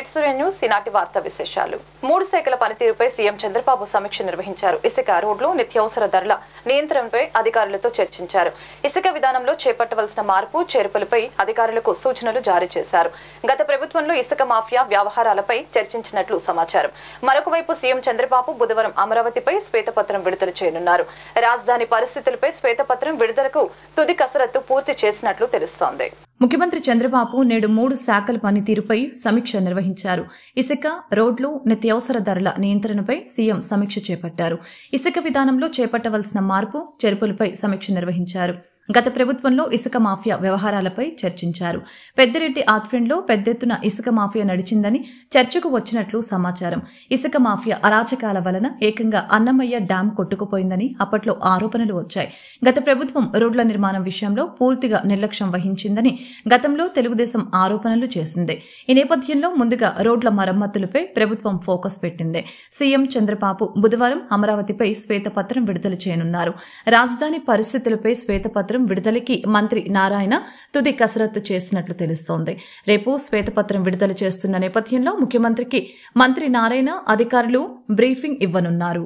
నేటి సూర్య న్యూస్ ఈనాటి వార్తా విశేషాలు. 3 శాఖల పనితీరుపై సీఎం చంద్రబాబు సమీక్ష నిర్వహించారు. ఇసుక రోడ్లు, నిత్యావసర ధరల నియంత్రణపై అధికారులతో చర్చించారు. ఇసుక విధానంలో చేపట్టవలసిన మార్పు చేర్పులపై అధికారులకు సూచనలు జారీ చేశారు. గత ప్రభుత్వంలో ఇసుక మాఫియా వ్యవహారాలపై చర్చించినట్లు సమాచారం. మరొక వైపు సీఎం చంద్రబాబు బుధవారం అమరావతిపై శ్వేతపత్రం విడుదల చేయనున్నారు. రాజధాని పరిస్థితులపై శ్వేతపత్రం విడుదలకు తుది కసరత్తు పూర్తి చేసినట్లు తెలుస్తోంది. ముఖ్యమంత్రి చంద్రబాబు నేడు 3 శాఖల పనితీరుపై సమీక్ష నిర్వహించారు. ఇసుక, రోడ్లు, నిత్యావసర ధరల నియంత్రణపై సీఎం సమీక్ష చేపట్టారు. ఇసుక విధానంలో చేపట్టవలసిన మార్పు చేర్పులపై సమీక్ష నిర్వహించారు. గత ప్రభుత్వంలో ఇసుక మాఫియా వ్యవహారాలపై చర్చించారు. పెద్దిరెడ్డి ఆధ్వర్యంలో పెద్దెత్తున ఇసుక మాఫియా నడిచిందని చర్చకు వచ్చినట్లు సమాచారం. ఇసుక మాఫియా అరాచకాల వలన ఏకంగా అన్నమయ్య డ్యాం కొట్టుకుపోయిందని అప్పట్లో ఆరోపణలు వచ్చాయి. గత ప్రభుత్వం రోడ్ల నిర్మాణం విషయంలో పూర్తిగా నిర్లక్ష్యం వహించిందని గతంలో తెలుగుదేశం ఆరోపణలు చేసింది. ఈ నేపథ్యంలో ముందుగా రోడ్ల మరమ్మతులపై ప్రభుత్వం ఫోకస్ పెట్టింది. సీఎం చంద్రబాబు బుధవారం అమరావతిపై శ్వేతపత్రం విడుదల చేయనున్నారు. రాజధాని పరిస్థితులపై శ్వేతపత్రం విడుదలకి మంత్రి నారాయణ తుది కసరత్తు చేసినట్లు తెలుస్తోంది. రేపు శ్వేతపత్రం విడుదల చేస్తున్న నేపథ్యంలో ముఖ్యమంత్రికి మంత్రి నారాయణ అధికారులు బ్రీఫింగ్ ఇవ్వనున్నారు.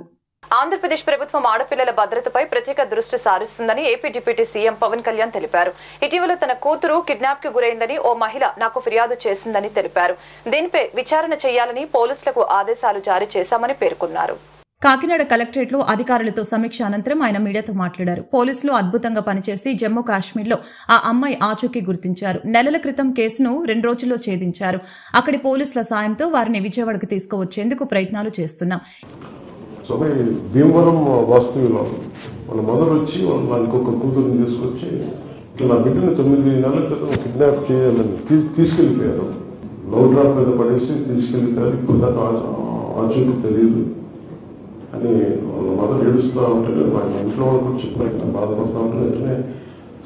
ఆంధ్రప్రదేశ్ ప్రభుత్వం ఆడపిల్లల భద్రతపై ప్రత్యేక దృష్టి సారిస్తుందని AP deputy CM Pavan Kalyan తెలిపారు. ఇటీవల తన కూతురు కిడ్నాప్ కు గురైందని ఓ మహిళ నాకు ఫిర్యాదు చేసిందని తెలిపారు. దీనిపై విచారణ చేయాలని పోలీసులకు ఆదేశాలు జారీ చేశామని పేర్కొన్నారు. కాకినాడ కలెక్టరేట్లో అధికారులతో సమీక్ష అనంతరం ఆయన మీడియాతో మాట్లాడారు. పోలీసులు అద్భుతంగా పనిచేసి జమ్మూ కాశ్మీర్లో ఆ అమ్మాయి ఆచూకీ గుర్తించారు. నెలల క్రితం కేసును 2 రోజుల్లో ఛేదించారు. అక్కడి పోలీసుల సాయంతో వారిని విజయవాడకు తీసుకువచ్చేందుకు ప్రయత్నాలు చేస్తున్నాం. భీమవరం వాస్తవ్యులు వాళ్ళ మొదలు వచ్చి వాళ్ళ ఇంకొక కూతురుని తీసుకొచ్చి నా బిడ్డని 9 నెలల క్రితం కిడ్నాప్ చేయాలని తీసుకెళ్లిపోయారు. లవ్ డ్రాప్ మీద పడేసి తీసుకెళ్లిపోయారు. ఇప్పుడు దాకా ఆచూకీ తెలియదు అని వాళ్ళ మొదలు ఏడుస్తూ ఉంటే మా ఇంట్లో వాళ్ళకి చెప్పిన బాధపడుతూ ఉంటే వెంటనే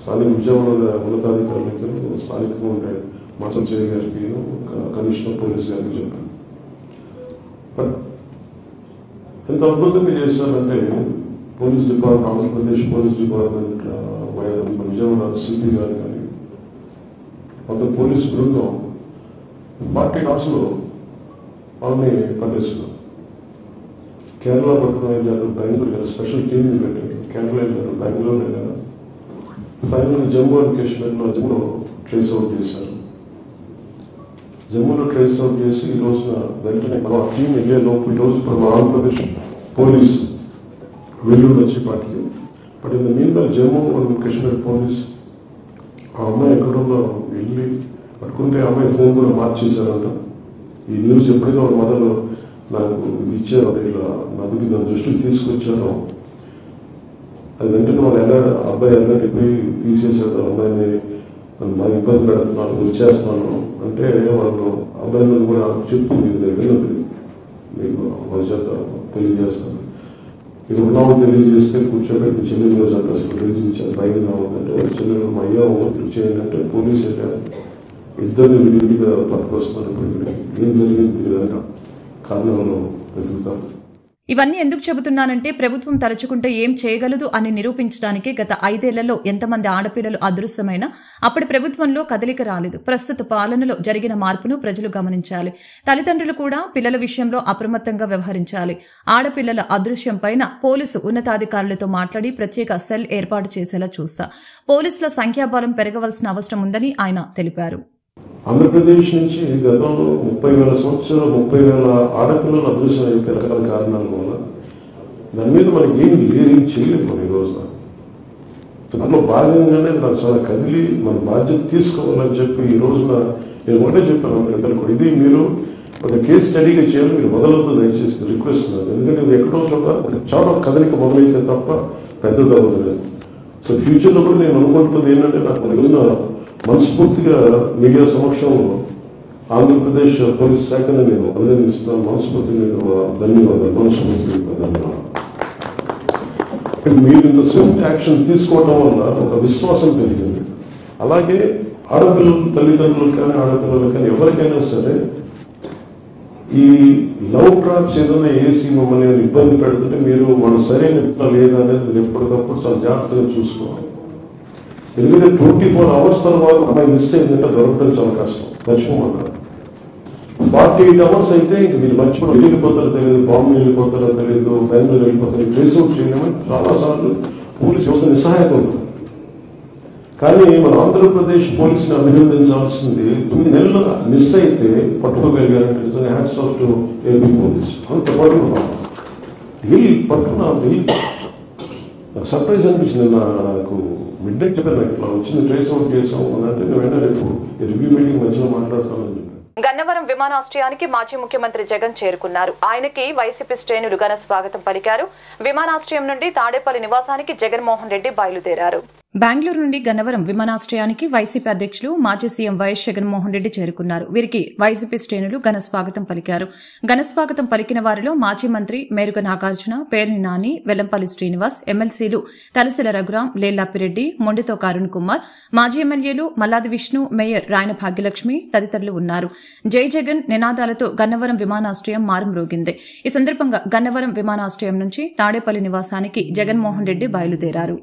స్థానిక విజయవాడ ఉన్నతాధికారులకి స్థానికంగా ఉండే మచల్ చేయ గారికి కమిషనర్ పోలీస్ గారికి చెప్పాను. బట్ ఎంత అద్భుతంగా చేశారంటే police department, Andhra Pradesh police department, Vijayawada CP గారు కానీ మొత్తం పోలీసు బృందం 40 అవర్స్లో వాళ్ళని పట్టేస్తున్నారు. కేరళ పట్టణం వెళ్ళారు, బెంగళూరు వెళ్ళారు, స్పెషల్ టీవీ పెట్టారు. కేరళ వెళ్ళారు, బెంగళూరు వెళ్ళారు. ఫైనల్ జమ్మూ అండ్ కాశ్మీర్లో జమ్మూ ట్రేస్ అవుట్ చేశారు. జమ్మూలో ట్రేస్ అవుట్ చేసి ఈ రోజున వెంటనే ఆ టీం వెళ్ళే లోపు ఈ రోజు మన ఆంధ్రప్రదేశ్ పోలీస్ వెల్లూరు వచ్చి పాటికి బట్ ఇంత మీద జమ్మూ అండ్ కాశ్మీర్ పోలీస్ ఆ అమ్మాయి ఎక్కడున్నా వెళ్ళి పట్టుకుంటే అమ్మాయి ఫోన్ కూడా మార్చేశారంట. ఈ న్యూస్ ఎప్పుడైతే వాళ్ళ మొదలు నాకు ఇచ్చారు, ఇలా నదుకి నా దృష్టికి తీసుకొచ్చారు. అది వెంటనే వాళ్ళు అబ్బాయి పోయి తీసేసాడు. అమ్మాయిని నాకు ఇబ్బంది పెడుతున్నాను, వచ్చేస్తాను అంటే వాళ్ళు అబ్బాయిలను కూడా చెప్పు మీరు వెళ్ళదు, మీకు వాళ్ళ చేత తెలియజేస్తాను. ఇది ఉన్నాము తెలియజేస్తే కూర్చోబెట్టి చెల్లెలు రోజు అంటే అసలు తెలియజేశారు. బయట రావద్దంటే వాళ్ళ చెల్లెలు మా అయ్యా చేయండి అంటే పోలీసు అయితే ఇద్దరిని విడివిడిగా పట్టుకొస్తున్నారు. ఏం జరిగింది తెలియదు కారణంలో వెతుకుతారు. ఇవన్నీ ఎందుకు చెబుతున్నానంటే ప్రభుత్వం తలుచుకుంటే ఏం చేయగలదు అని నిరూపించడానికి గత 5 ఏళ్లలో ఎంతమంది ఆడపిల్లలు అదృశ్యమైనా అప్పటి ప్రభుత్వంలో కదలిక రాలేదు. ప్రస్తుత పాలనలో జరిగిన మార్పును ప్రజలు గమనించాలి. తల్లిదండ్రులు కూడా పిల్లల విషయంలో అప్రమత్తంగా వ్యవహరించాలి. ఆడపిల్లల అదృశ్యం పైన పోలీసు ఉన్నతాధికారులతో మాట్లాడి ప్రత్యేక సెల్ ఏర్పాటు చేసేలా చూస్తా. పోలీసుల సంఖ్యాబలం పెరగవలసిన అవసరం ఉందని ఆయన తెలిపారు. ఆంధ్రప్రదేశ్ నుంచి గతంలో 30,000 సంవత్సరాలు 30,000 ఆడపిల్లలు అదృశ్యం అయిపోయి రకరకాల కారణాల వల్ల దాని మీద మనకి ఏం చేయలేదు. మనం ఈ రోజున దానిలో భాగంగానే నాకు చాలా కదిలి మన బాధ్యత తీసుకోవాలని చెప్పి ఈ రోజున నేను ఒకటే చెప్పాను పిల్లలకు, ఇది మీరు ఒక కేసు స్టడీగా చేయాలి, మీరు మొదలవుతూ దయచేసి రిక్వెస్ట్ ఉన్నారు. ఎందుకంటే ఇది ఎక్కడో చాలా కదలిక మొదలైతే తప్ప పెద్దది అవ్వలేదు. సో ఫ్యూచర్లో కూడా నేను అనుకుంటున్నది ఏంటంటే నాకు రోజున మనస్ఫూర్తిగా మీడియా సమక్షంలో ఆంధ్రప్రదేశ్ పోలీస్ శాఖను నేను అభినందిస్తున్నాను. మనస్ఫూర్తిగా ధన్యవాదాలు. మనస్ఫూర్తిగా మీరు ఇంత స్విఫ్ట్ యాక్షన్ తీసుకోవడం వల్ల ఒక విశ్వాసం పెరిగింది. అలాగే ఆడపిల్లలు తల్లిదండ్రులు కానీ ఆడపిల్లలు కానీ ఎవరికైనా సరే ఈ లవ్ ట్రాప్స్ ఏదైనా ఏసీ మమ్మల్ని ఇబ్బంది పెడుతుంటే మీరు మన సరైన లేదా అనేది మీరు ఎప్పటికప్పుడు చాలా జాగ్రత్తగా చూసుకోవాలి. ఎందుకంటే 24 hours తర్వాత అమ్మాయి మిస్ అయిందంటే దొరకడం చాలా కష్టం, మర్చిపోమంటారు. 48 hours అయితే ఇంక మీరు మర్చిపోయి వెళ్ళిపోతారో తెలియదు, బాంబే వెళ్ళిపోతారో తెలియదు, బెంగళూరు వెళ్ళిపోతారో, ట్రేస్ అవుట్ చేయలేమని చాలాసార్లు పోలీస్ వ్యవస్థ నిస్సహాయత ఉంటుంది. కానీ మన ఆంధ్రప్రదేశ్ పోలీసుని అభినందించాల్సింది 9 నెలలు మిస్ అయితే పట్టుకోగలిగారంటే నిజంగా hats off to AP police. అంత పట్టుకున్నాం పట్టుకున్నాం. సర్ప్రైజ్ అనిపించింది నాకు. మిడ్ నైట్ చెప్పాను, ఇట్లా వచ్చింది, ట్రేస్ అవుట్ చేసాం అంటే వెంటనే రేపు రివ్యూ మీటింగ్ మధ్యలో మాట్లాడతామని చెప్పాను. గన్నవరం విమానాశ్రయానికి మాజీ ముఖ్యమంత్రి జగన్ చేరుకున్నారు. ఆయనకి వైసీపీ శ్రేణులు ఘన స్వాగతం పలికారు. విమానాశ్రయం నుండి తాడేపల్లి నివాసానికి జగన్మోహన్ రెడ్డి బయలుదేరారు. బెంగళూరు నుండి గన్నవరం విమానాశ్రయానికి వైసీపీ అధ్యక్షులు మాజీ సీఎం వైఎస్ జగన్మోహన్ రెడ్డి చేరుకున్నారు. వీరికి వైసీపీ శ్రేణులు ఘన స్వాగతం పలికారు. ఘన స్వాగతం పలికిన వారిలో మాజీ మంత్రి మేరుగ నాగార్జున, పేర్ని నాని, వెల్లంపల్లి శ్రీనివాస్, ఎమ్మెల్సీలు తలసిల రఘురాం, లేల్లాపిరెడ్డి, మొండితో అరుణ్ కుమార్, మాజీ ఎమ్మెల్యేలు మల్లాది విష్ణు, మేయర్ రాయన భాగ్యలక్ష్మి తదితరులు ఉన్నారు. జై జగన్ నినాదాలతో గన్నవరం విమానాశ్రయం మారుమ్రోగింది. ఈ సందర్భంగా గన్నవరం విమానాశ్రయం నుంచి తాడేపల్లి నివాసానికి జగన్మోహన్ రెడ్డి బయలుదేరారు.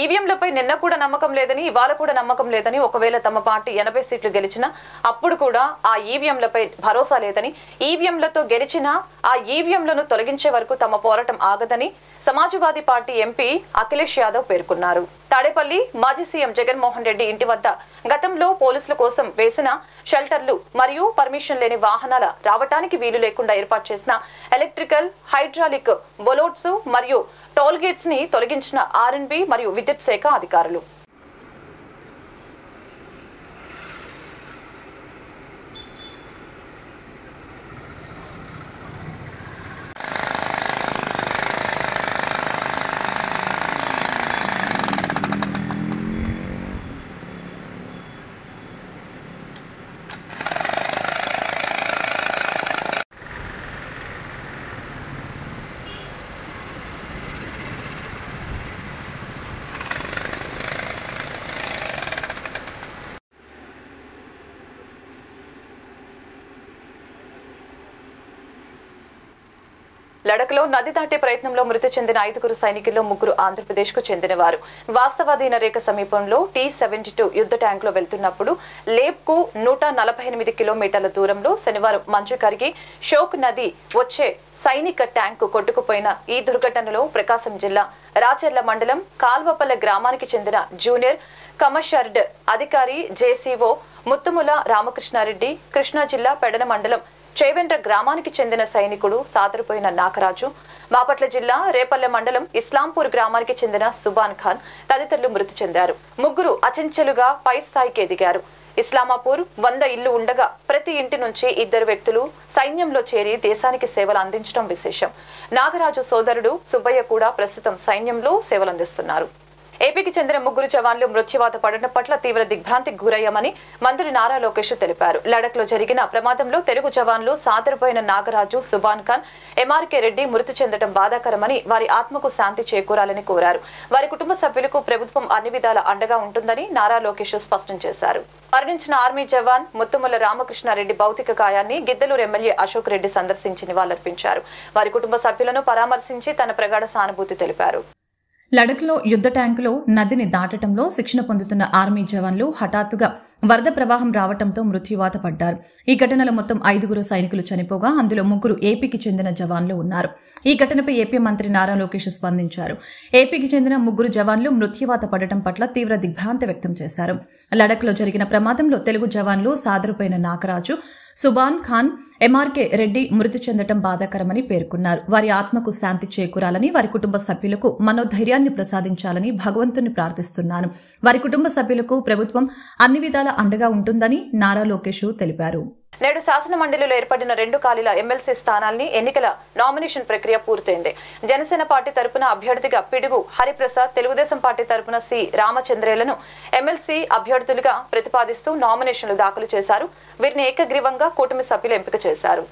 ఈవీఎంలపై నిన్న కూడా నమ్మకం లేదని, ఇవాళ కూడా నమ్మకం లేదని, ఒకవేళ తమ పార్టీ 80 సీట్లు గెలిచినా అప్పుడు కూడా ఆ ఈవీఎంలపై భరోసా లేదని, ఈవీఎంలతో గెలిచినా ఆ ఈవీఎంలను తొలగించే వరకు తమ పోరాటం ఆగదని సమాజ్వాదీ పార్టీ ఎంపీ అఖిలేష్ యాదవ్ పేర్కొన్నారు. తాడేపల్లి మాజీ సీఎం జగన్మోహన్ రెడ్డి ఇంటి వద్ద గతంలో పోలీసుల కోసం వేసిన షెల్టర్లు మరియు పర్మిషన్ లేని వాహనాల రావటానికి వీలు లేకుండా ఏర్పాటు చేసిన ఎలక్ట్రికల్, హైడ్రాలిక్ బొలోట్స్ మరియు టోల్ గేట్స్ ని తొలగించిన ఆర్ఎండ్బి మరియు విద్యుత్ శాఖ అధికారులు. లడఖ్లో నది దాటే ప్రయత్నంలో మృతి చెందిన 5 సైనికుల్లో 3 ఆంధ్రప్రదేశ్కు చెందినవారు. వాస్తవాధీన రేఖ సమీపంలో T-72 యుద్ధ ట్యాంకులో వెళ్తున్నప్పుడు లేప్కు 148 కిలోమీటర్ల దూరంలో శనివారం మంచు కరిగి షోక్ నది వచ్చే సైనిక ట్యాంకు కొట్టుకుపోయిన ఈ దుర్ఘటనలో ప్రకాశం జిల్లా రాచర్ల మండలం కాల్వపల్లె గ్రామానికి చెందిన జూనియర్ కమర్షియర్డ్ అధికారి జేసీఓ ముత్తుముల రామకృష్ణారెడ్డి, కృష్ణా జిల్లా పెడన మండలం చేవెండ్ర గ్రామానికి చెందిన సైనికుడు సాదరిపోయిన నాగరాజు, బాపట్ల జిల్లా రేపల్లె మండలం ఇస్లాంపూర్ గ్రామానికి చెందిన సుబాన్ ఖాన్ తదితరులు మృతి చెందారు. 3 అచెంచెలుగా పై స్థాయికి ఎదిగారు. ఇస్లామాపూర్ 100 ఇళ్లు ఉండగా ప్రతి ఇంటి నుంచి 2 వ్యక్తులు సైన్యంలో చేరి దేశానికి సేవలు అందించడం విశేషం. నాగరాజు సోదరుడు సుబ్బయ్య కూడా ప్రస్తుతం సైన్యంలో సేవలందిస్తున్నారు. ఏపీకి చెందిన 3 జవాన్లు మృత్యువాత పడడం పట్ల తీవ్ర దిగ్భ్రాంతికి గురయ్యామని మంత్రి నారా లోకేష్ తెలిపారు. లడఖ్లో జరిగిన ప్రమాదంలో తెలుగు జవాన్లు సాదరపోయిన నాగరాజు, సుబాన్ ఖాన్, ఎంఆర్కే రెడ్డి మృతి చెందడం బాధాకరమని, వారి ఆత్మకు శాంతి చేకూరాలని కోరారు. వారి కుటుంబ సభ్యులకు ప్రభుత్వం అన్ని విధాల అండగా ఉంటుందని నారా లోకేష్ స్పష్టం చేశారు. మరణించిన ఆర్మీ జవాన్ ముత్తుముల రామకృష్ణారెడ్డి భౌతిక కాయాన్ని గిద్దలూరు ఎమ్మెల్యే అశోక్ రెడ్డి సందర్శించి నివాళులర్పించారు. వారి కుటుంబ సభ్యులను పరామర్శించి తన ప్రగాఢ సానుభూతి తెలిపారు. లడఖ్లో యుద్ధ ట్యాంకులో నదిని దాటడంలో శిక్షణ పొందుతున్న ఆర్మీ జవాన్లు హఠాత్తుగా వరద ప్రవాహం రావడంతో మృత్యువాత పడ్డారు. ఈ ఘటనలో మొత్తం 5 సైనికులు చనిపోగా అందులో 3 ఏపీకి చెందిన జవాన్లు ఉన్నారు. ఈ ఘటనపై ఏపీ మంత్రి నారా లోకేష్ స్పందించారు. ఏపీకి చెందిన 3 జవాన్లు మృత్యువాత పడటం పట్ల తీవ్ర దిగ్భ్రాంతి వ్యక్తం చేశారు. లడఖ్లో జరిగిన ప్రమాదంలో తెలుగు జవాన్లు సాదరుపైన నాగరాజు, సుబాన్ ఖాన్, ఎంఆర్కే రెడ్డి మృతి చెందడం బాధాకరమని పేర్కొన్నారు. వారి ఆత్మకు శాంతి చేకూరాలని, వారి కుటుంబ సభ్యులకు మనోధైర్యాన్ని ప్రసాదించాలని భగవంతుని ప్రార్థిస్తున్నాను. వారి కుటుంబ సభ్యులకు ప్రభుత్వం అన్ని విధాల అండగా ఉంటుందని నారా లోకేష్ తెలిపారు. నేడు శాసన మండలిలో ఏర్పడిన 2 ఖాళీల ఎమ్మెల్సీ స్థానాల్ని ఎన్నికల నామినేషన్ ప్రక్రియ పూర్తయింది. జనసేన పార్టీ తరపున అభ్యర్థిగా పిడుగు హరిప్రసాద్, తెలుగుదేశం పార్టీ తరపున సి రామచంద్రేలను ఎమ్మెల్సీ అభ్యర్థులుగా ప్రతిపాదిస్తూ నామినేషన్లు దాఖలు చేశారు. వీరిని ఏకగ్రీవంగా కూటమి సభ్యులు ఎంపిక చేశారు.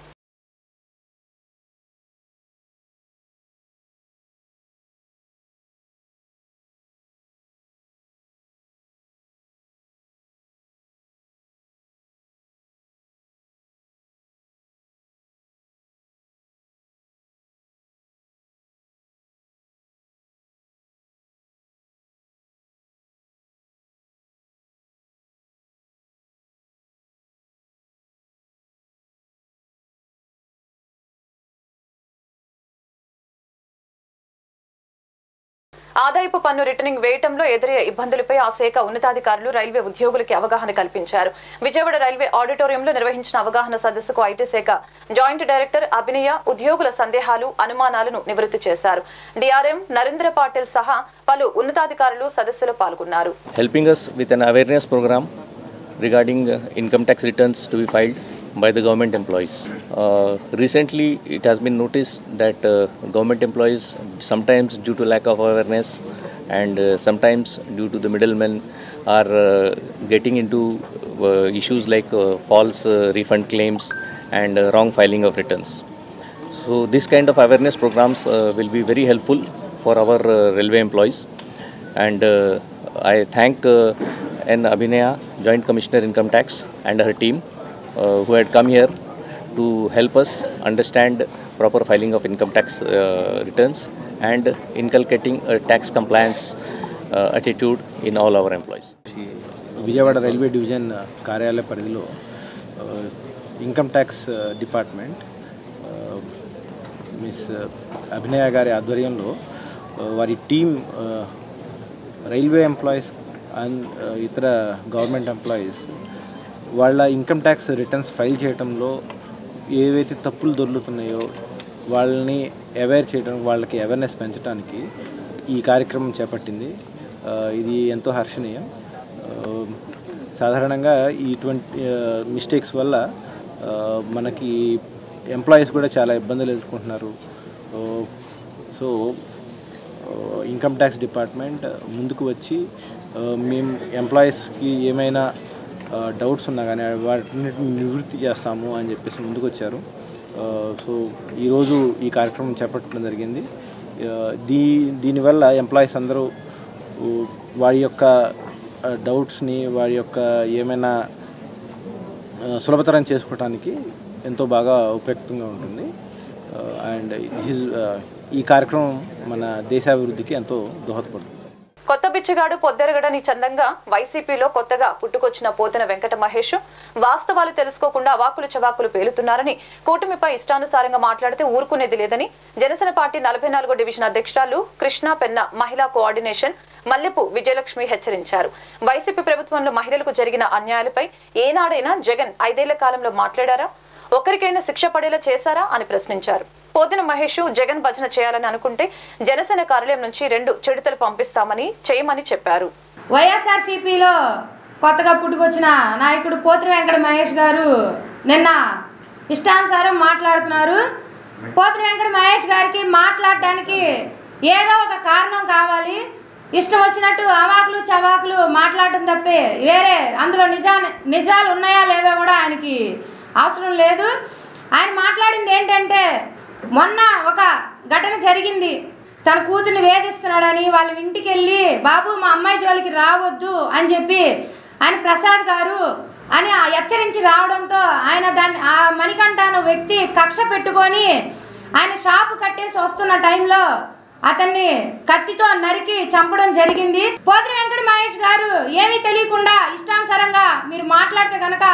ఆదాయపు పన్ను రిటర్నింగ్ వేయటంలో ఎదురయ్యే ఇబ్బందులపై ఆ శాఖ ఉన్నతాధికారులు రైల్వే ఉద్యోగులకి అవగాహన కల్పించారు. విజయవాడ రైల్వే ఆడిటోరియంలో నిర్వహించిన అవగాహన సదస్సుకు ఐటీ శాఖ జాయింట్ డైరెక్టర్ అభినయ ఉద్యోగుల సందేహాలు, అనుమానాలను నివృత్తి చేశారు. డిఆర్ఎం నరేంద్ర పాటిల్ సహా పలు ఉన్నతాధికారులు సదస్సులో పాల్గొన్నారు. Helping us with an awareness program regarding income tax returns to be filed by the government employees. Recently, it has been noticed that government employees, sometimes due to lack of awareness and sometimes due to the middlemen, are getting into issues like false refund claims and wrong filing of returns. So, this kind of awareness programs will be very helpful for our railway employees. And I thank N. Abhinaya, Joint Commissioner Income Tax, and her team who had come here to help us understand proper filing of income tax returns and inculcating a tax compliance attitude in all our employees. Vijayawada railway division కార్యాలయ పరిధిలో income tax department miss అభినయ గారి ఆధ్వర్యంలో వారి team railway employees and ఇతర government employees వాళ్ళ income tax returns file చేయడంలో ఏవైతే తప్పులు దొర్లుతున్నాయో వాళ్ళని అవేర్ చేయడం, వాళ్ళకి అవేర్నెస్ పెంచడానికి ఈ కార్యక్రమం చేపట్టింది. ఇది ఎంతో హర్షణీయం. సాధారణంగా ఇటువంటి మిస్టేక్స్ వల్ల మనకి ఎంప్లాయీస్ కూడా చాలా ఇబ్బందులు ఎదుర్కొంటున్నారు. సో ఇన్కమ్ ట్యాక్స్ డిపార్ట్మెంట్ ముందుకు వచ్చి మేము ఎంప్లాయీస్కి ఏమైనా డౌట్స్ ఉన్నా కానీ వాటిని నివృత్తి చేస్తాము అని చెప్పేసి ముందుకు వచ్చారు. సో ఈరోజు ఈ కార్యక్రమం చేపట్టడం జరిగింది. దీనివల్ల ఎంప్లాయీస్ అందరూ వారి యొక్క డౌట్స్ని, వారి యొక్క ఏమైనా సులభతరం చేసుకోవడానికి ఎంతో బాగా ఉపయుక్తంగా ఉంటుంది. అండ్ ఈ కార్యక్రమం మన దేశాభివృద్ధికి ఎంతో దోహదపడుతుంది. కొత్త బిచ్చగాడు పొద్దెరగడని చందంగా వైసీపీలో కొత్తగా పుట్టుకొచ్చిన పోతన వెంకట మహేష్ వాస్తవాలు తెలుసుకోకుండా అవాకులు చవాకులు పేలుతున్నారని, కూటమిపై ఇష్టానుసారంగా మాట్లాడితే ఊరుకునేది లేదని జనసేన పార్టీ 44వ డివిజన్ అధ్యక్షురాలు కృష్ణా పెన్న మహిళా కోఆర్డినేషన్ మల్లెపు విజయలక్ష్మి హెచ్చరించారు. వైసీపీ ప్రభుత్వంలో మహిళలకు జరిగిన అన్యాయాలపై ఏనాడైనా జగన్ 5 ఏళ్ల కాలంలో మాట్లాడారా? ఒకరికైనా శిక్ష పడేలా చేశారా అని ప్రశ్నించారు. పోతిన మహేష్ జగన్ భజన చేయాలని అనుకుంటే జనసేన కార్యాలయం నుంచి 2 చెడుతలు పంపిస్తామని చేయమని చెప్పారు. వైఎస్ఆర్సీపీలో కొత్తగా పుట్టుకొచ్చిన నాయకుడు పోతిన వెంకట మహేష్ గారు నిన్న ఇష్టానుసారం మాట్లాడుతున్నారు. పోతిన వెంకట మహేష్ గారికి మాట్లాడటానికి ఏదో ఒక కారణం కావాలి. ఇష్టం వచ్చినట్టు అవాకులు చవాకులు మాట్లాడటం తప్పే వేరే అందులో నిజాలు ఉన్నాయా లేవో కూడా ఆయనకి అవసరం లేదు. ఆయన మాట్లాడింది ఏంటంటే, మొన్న ఒక ఘటన జరిగింది, తన కూతుర్ని వేధిస్తున్నాడని వాళ్ళ ఇంటికి వెళ్ళి బాబు మా అమ్మాయి జోలికి రావద్దు అని చెప్పి ఆయన ప్రసాద్ గారు అని హెచ్చరించి రావడంతో ఆయన ఆ మణికంఠ అనే వ్యక్తి కక్ష పెట్టుకొని ఆయన షాపు కట్టేసి వస్తున్న టైంలో అతన్ని కత్తితో నరికి చంపడం జరిగింది. పోతిరి వెంకట మహేష్ గారు ఏమీ తెలియకుండా ఇష్టానుసారంగా మీరు మాట్లాడితే కనుక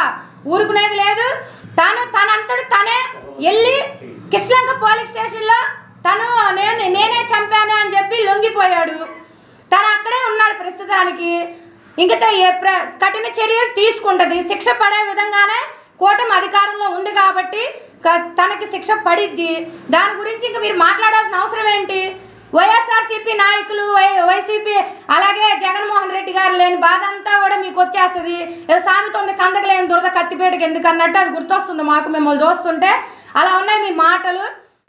ఊరుకునేది లేదు. తనంతడు తనే వెళ్ళి కృష్ణలంక పోలీస్ స్టేషన్లో నేనే చంపాను అని చెప్పి లొంగిపోయాడు. తను అక్కడే ఉన్నాడు ప్రస్తుతానికి. ఇంకా కఠిన చర్యలు తీసుకుంటుంది. శిక్ష పడే విధంగానే కూటమి అధికారంలో ఉంది కాబట్టి తనకి శిక్ష పడిద్ది. దాని గురించి ఇంకా మీరు మాట్లాడాల్సిన అవసరం ఏంటి? వైఎస్ఆర్సీపీ నాయకులు వైసీపీ అలాగే జగన్మోహన్ రెడ్డి గారు లేని బాధ అంతా కూడా మీకు వచ్చేస్తుంది. సామెత ఉంది, కందకలేని దురద కత్తిపేటకి ఎందుకు అన్నట్టు అది గుర్తొస్తుంది మాకు మిమ్మల్ని చూస్తుంటే. అలా ఉన్నాయి మీ మాటలు.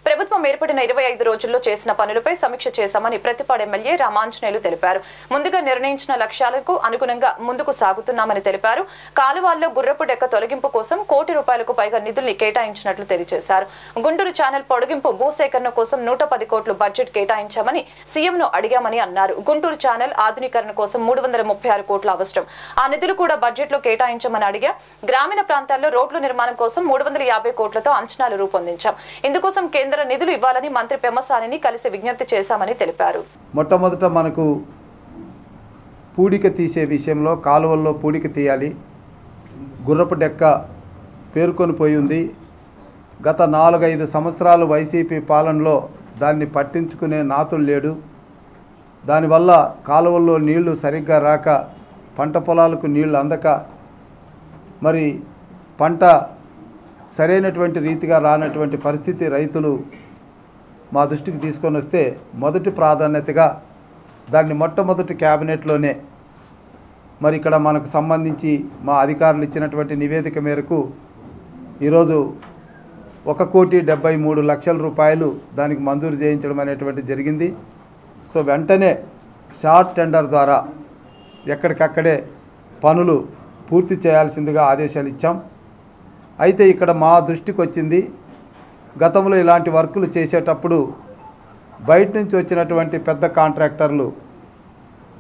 ప్రభుత్వం ఏర్పడిన 25 రోజుల్లో చేసిన పనులపై సమీక్ష చేశామని ప్రతిపాడు ఎమ్మెల్యే రామాంజనేయులు తెలిపారు. ముందుగా నిర్ణయించిన లక్ష్యాలకు అనుగుణంగా ముందుకు సాగుతున్నామని తెలిపారు. కాలువల్లో గుర్రపు డెక్క తొలగింపు కోసం ₹1 కోటి పైగా నిధుల్ని కేటాయించినట్లు తెలియజేశారు. గుంటూరు ఛానల్ పొడిగింపు భూసేకరణ కోసం 110 కోట్లు బడ్జెట్ కేటాయించామని సీఎంను అడిగామని అన్నారు. గుంటూరు ఛానల్ ఆధునీకరణ కోసం 336 కోట్లు అవసరం. ఆ నిధులు కూడా బడ్జెట్ లో కేటాయించమని అడిగా. గ్రామీణ ప్రాంతాల్లో రోడ్ల నిర్మాణం కోసం 350 కోట్లతో అంచనాలు రూపొందించాం. ఇందుకోసం కేంద్ర నిధులు ఇవ్వాలని మంత్రి పెమ్మసానిని కలిసి విజ్ఞప్తి చేశామని తెలిపారు. మొట్టమొదట మనకు పూడిక తీసే విషయంలో కాలువల్లో పూడిక తీయాలి. గుర్రపు డెక్క పేరుకొని పోయి ఉంది. గత 4-5 సంవత్సరాలు వైసీపీ పాలనలో దాన్ని పట్టించుకునే నాతులు లేడు. దానివల్ల కాలువల్లో నీళ్లు సరిగ్గా రాక పంట పొలాలకు నీళ్లు అందక మరి పంట సరైనటువంటి రీతిగా రానటువంటి పరిస్థితి రైతులు మా దృష్టికి తీసుకొని వస్తే మొదటి ప్రాధాన్యతగా దాన్ని మొట్టమొదటి క్యాబినెట్లోనే మరి ఇక్కడ మనకు సంబంధించి మా అధికారులు ఇచ్చినటువంటి నివేదిక మేరకు ఈరోజు ₹1,73,00,000 దానికి మంజూరు చేయించడం అనేటువంటి జరిగింది. సో వెంటనే షార్ట్ టెండర్ ద్వారా ఎక్కడికక్కడే పనులు పూర్తి చేయాల్సిందిగా ఆదేశాలు ఇచ్చాం. అయితే ఇక్కడ మా దృష్టికి వచ్చింది, గతంలో ఇలాంటి వర్కులు చేసేటప్పుడు బయట నుంచి వచ్చినటువంటి పెద్ద కాంట్రాక్టర్లు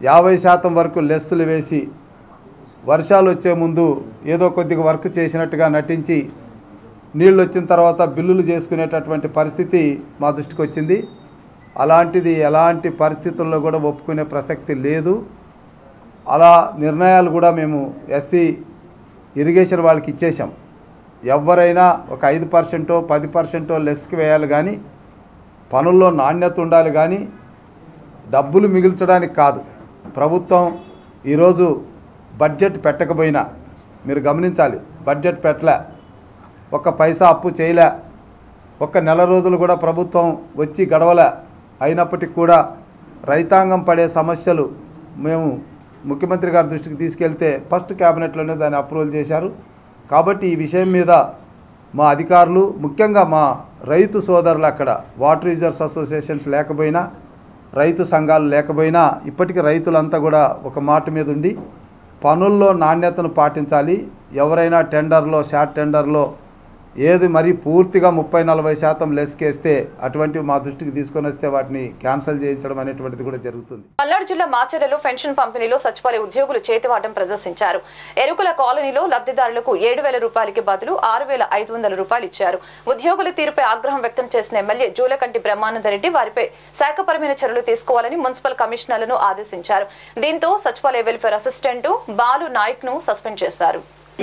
50% వరకు లెస్సులు వేసి వర్షాలు వచ్చే ముందు ఏదో కొద్దిగా వర్క్ చేసినట్టుగా నటించి నీళ్ళు వచ్చిన తర్వాత బిల్లులు చేసుకునేటటువంటి పరిస్థితి మా దృష్టికి వచ్చింది. అలాంటిది ఎలాంటి పరిస్థితుల్లో కూడా ఒప్పుకునే ప్రసక్తి లేదు. అలా నిర్ణయాలు కూడా మేము ఎస్సీ ఇరిగేషన్ వాళ్ళకి ఇచ్చేసాం. ఎవరైనా ఒక 5% 10% లెస్కి వేయాలి, కానీ పనుల్లో నాణ్యత ఉండాలి, కానీ డబ్బులు మిగిల్చడానికి కాదు. ప్రభుత్వం ఈరోజు బడ్జెట్ పెట్టకపోయినా మీరు గమనించాలి, బడ్జెట్ పెట్టలే, ఒక్క పైసా అప్పు చేయలే, ఒక్క నెల రోజులు కూడా ప్రభుత్వం వచ్చి గడవలే. అయినప్పటికీ కూడా రైతాంగం పడే సమస్యలు మేము ముఖ్యమంత్రి గారి దృష్టికి తీసుకెళ్తే ఫస్ట్ క్యాబినెట్లోనే దాన్ని అప్రూవల్ చేశారు. కాబట్టి ఈ విషయం మీద మా అధికారులు, ముఖ్యంగా మా రైతు సోదరులు, అక్కడ వాటర్ యూజర్స్ అసోసియేషన్స్ లేకపోయినా, రైతు సంఘాలు లేకపోయినా, ఇప్పటికీ రైతులంతా కూడా ఒక మాట మీద ఉండి పనుల్లో నాణ్యతను పాటించాలి. ఎవరైనా టెండర్లో, షార్ట్ టెండర్లో ఏది మరీ పూర్తిగా 30-40% లెస్కేస్తే అటువంటివి మా దృష్టికి తీసుకొని వస్తే వాటిని క్యాన్సిల్ చేయించడం అనేటువంటిది కూడా జరుగుతుంది. పల్నాడు జిల్లా మాచర్లలో పెన్షన్ పంపిణీలో సచివాలయ ఉద్యోగులు చేతివాటం ప్రదర్శించారు. ఎరుకుల కాలనీలో లబ్ధిదారులకు ₹7,000 బదులు ₹6,500 ఇచ్చారు. ఉద్యోగుల తీరుపై ఆగ్రహం వ్యక్తం చేసిన ఎమ్మెల్యే జూలకంటి బ్రహ్మానందరెడ్డి వారిపై శాఖపరమైన చర్యలు తీసుకోవాలని మున్సిపల్ కమిషనర్లను ఆదేశించారు. దీంతో సచివాలయ వెల్ఫేర్ అసిస్టెంట్ బాలు నాయక్ ను సస్పెండ్ చేశారు. ఈ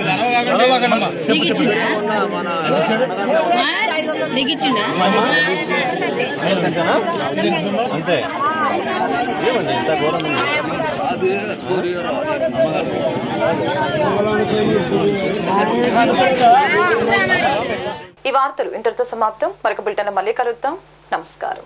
వార్తలు ఇంతటితో సమాప్తం. మరొక బులెటిన్ మళ్ళీ కలుద్దాం. నమస్కారం.